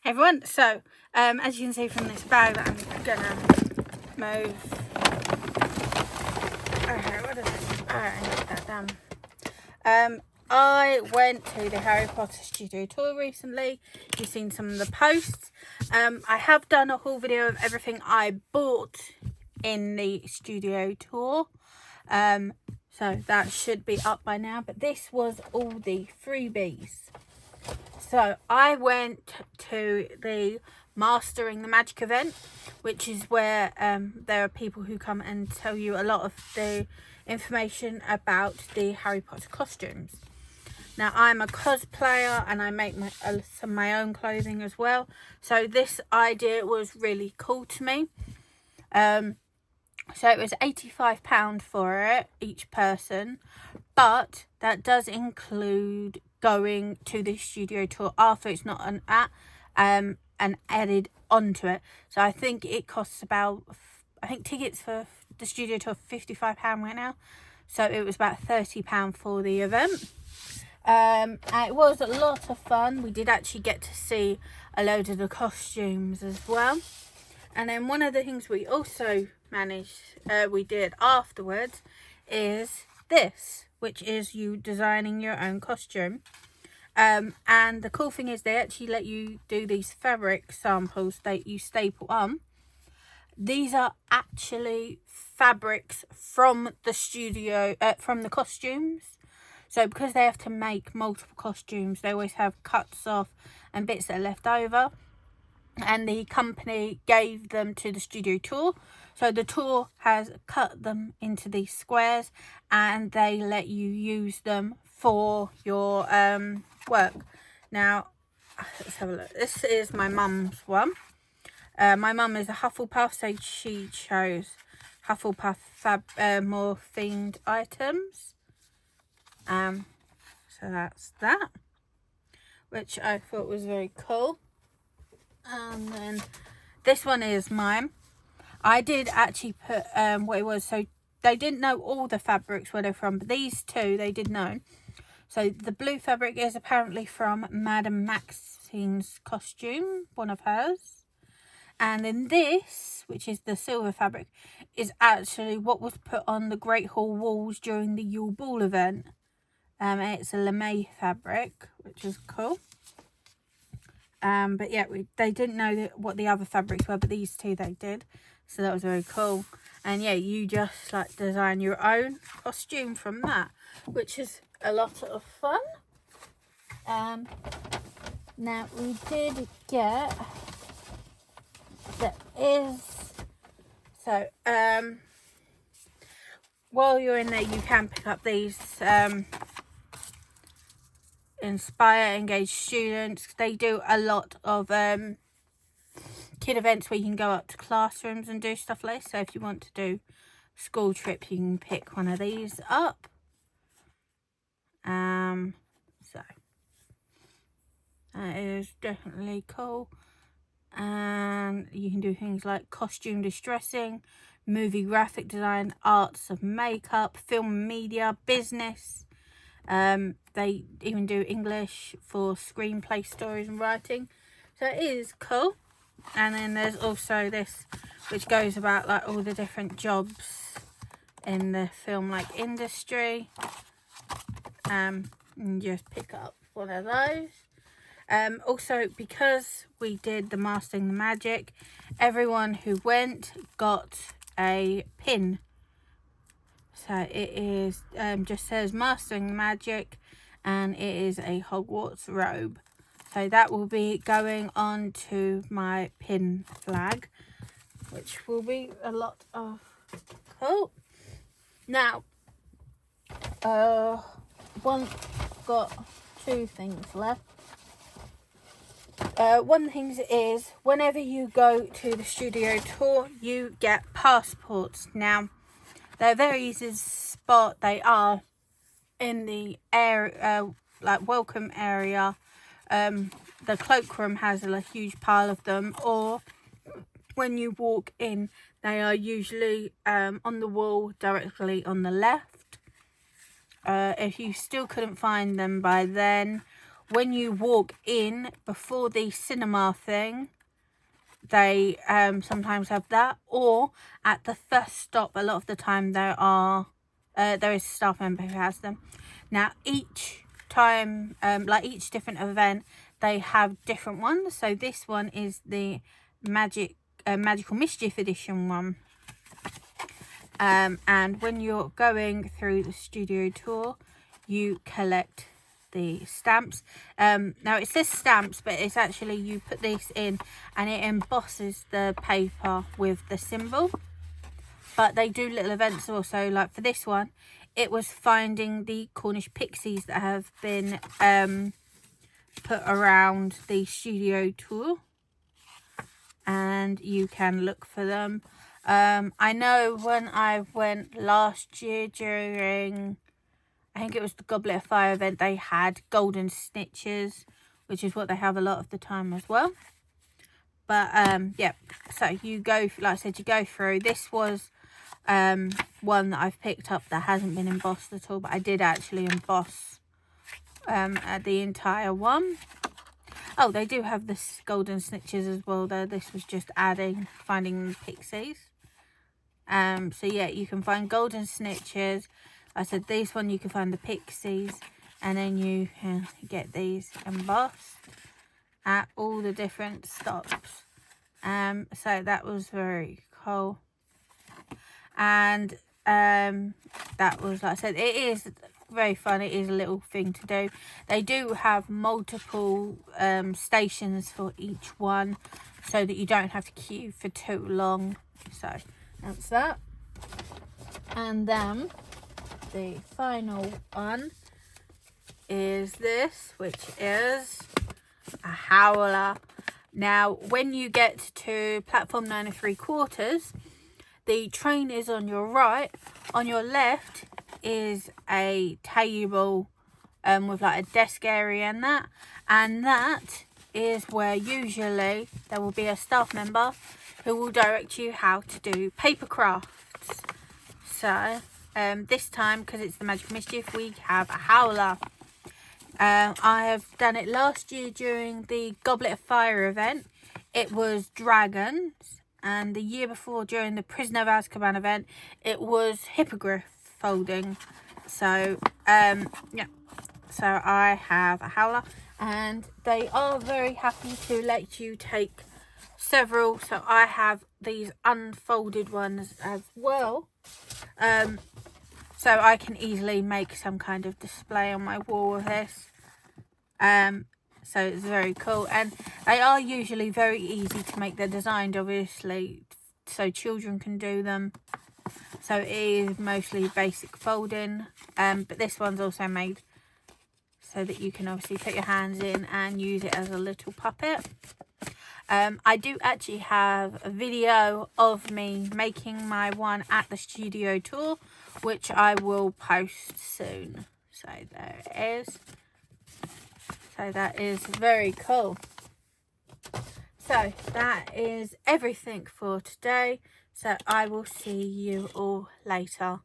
Hey everyone, so as you can see from this bag that I'm gonna move. What is it? Alright, knock that down. I went to the Harry Potter studio tour recently. You've seen some of the posts. I have done a whole video of everything I bought in the studio tour. So that should be up by now, but this was all the freebies. So I went to the Mastering the Magic event, which is where there are people who come and tell you a lot of the information about the Harry Potter costumes. Now I'm a cosplayer and I make some of my own clothing as well. So this idea was really cool to me. So it was £85 for it, each person, but that does include going to the studio tour after. It's not an and added onto it. So I think it costs about, I think tickets for the studio tour £55 right now. So it was about £30 for the event. And it was a lot of fun. We did actually get to see a load of the costumes as well. And then one of the things we also we did afterwards is this, which is you designing your own costume. And the cool thing is they actually let you do these fabric samples that you staple on. These are actually fabrics from the studio, from the costumes. So because they have to make multiple costumes, they always have cuts off and bits that are left over. And the company gave them to the studio tour. So the tour has cut them into these squares and they let you use them for your work. Now, let's have a look. This is my mum's one. My mum is a Hufflepuff, so she chose Hufflepuff more themed items. So that's that, which I thought was very cool. And then this one is mine. I did actually put what it was, so they didn't know all the fabrics where they're from, but these two they did know. So the blue fabric is apparently from Madame Maxine's costume, one of hers. And then this, which is the silver fabric, is actually what was put on the Great Hall walls during the Yule Ball event. It's a lame fabric, which is cool. But yeah, they didn't know what the other fabrics were, but these two they did. So that was very cool. And yeah, you just like design your own costume from that, which is a lot of fun. Now we did get, while you're in there you can pick up these inspire, engage students. They do a lot of kid events where you can go up to classrooms and do stuff like this. So if you want to do school trip, you can pick one of these up. So that is definitely cool. And you can do things like costume distressing, movie graphic design, arts of makeup, film media, business. They even do English for screenplay, stories and writing. So it is cool. And then there's also this, which goes about like all the different jobs in the film like industry. And just pick up one of those. Also, because we did the Mastering the Magic, everyone who went got a pin. So it is just says Mastering the Magic, and it is a Hogwarts robe. So that will be going on to my pin flag, which will be a lot of cool. Now, got two things left. One thing is, whenever you go to the studio tour, you get passports. Now, they're very easy to spot. They are in the area, like welcome area. The cloakroom has a huge pile of them, or when you walk in, they are usually on the wall directly on the left. If you still couldn't find them by then, when you walk in before the cinema thing, they sometimes have that, or at the first stop a lot of the time there is a staff member who has them. Now each time, like each different event, they have different ones. So this one is the magical mischief edition one, and when you're going through the studio tour, you collect the stamps. Now it says stamps, but it's actually, you put this in and it embosses the paper with the symbol. But they do little events also, like for this one it was finding the Cornish pixies that have been put around the studio tour, and you can look for them. I know when I went last year during, I think it was the Goblet of Fire event, they had golden snitches, which is what they have a lot of the time as well. But yeah, so you go, like I said, you go through. This was one that I've picked up that hasn't been embossed at all, but I did actually emboss the entire one. Oh, they do have this golden snitches as well though. This was just finding the pixies. So yeah, you can find golden snitches. I said this one you can find the pixies, and then you can get these embossed at all the different stops. So that was very cool. And that was, like I said, it is very fun. It is a little thing to do. They do have multiple stations for each one, so that you don't have to queue for too long. So that's that. And then the final one is this, which is a howler. Now when you get to platform 9 3/4, the train is on your right. On your left is a table with like a desk area and that is where usually there will be a staff member who will direct you how to do paper crafts. So this time, because it's the Magic Mischief, we have a howler. I have done it last year during the Goblet of Fire event. It was dragons, and the year before during the Prisoner of Azkaban event it was hippogriff folding. So yeah, so I have a howler, and they are very happy to let you take several. So I have these unfolded ones as well, so I can easily make some kind of display on my wall with this. So it's very cool, and they are usually very easy to make. They're designed obviously so children can do them, so it is mostly basic folding, but this one's also made so that you can obviously put your hands in and use it as a little puppet. I do actually have a video of me making my one at the studio tour, which I will post soon. So there it is. So that is very cool. So that is everything for today. So I will see you all later.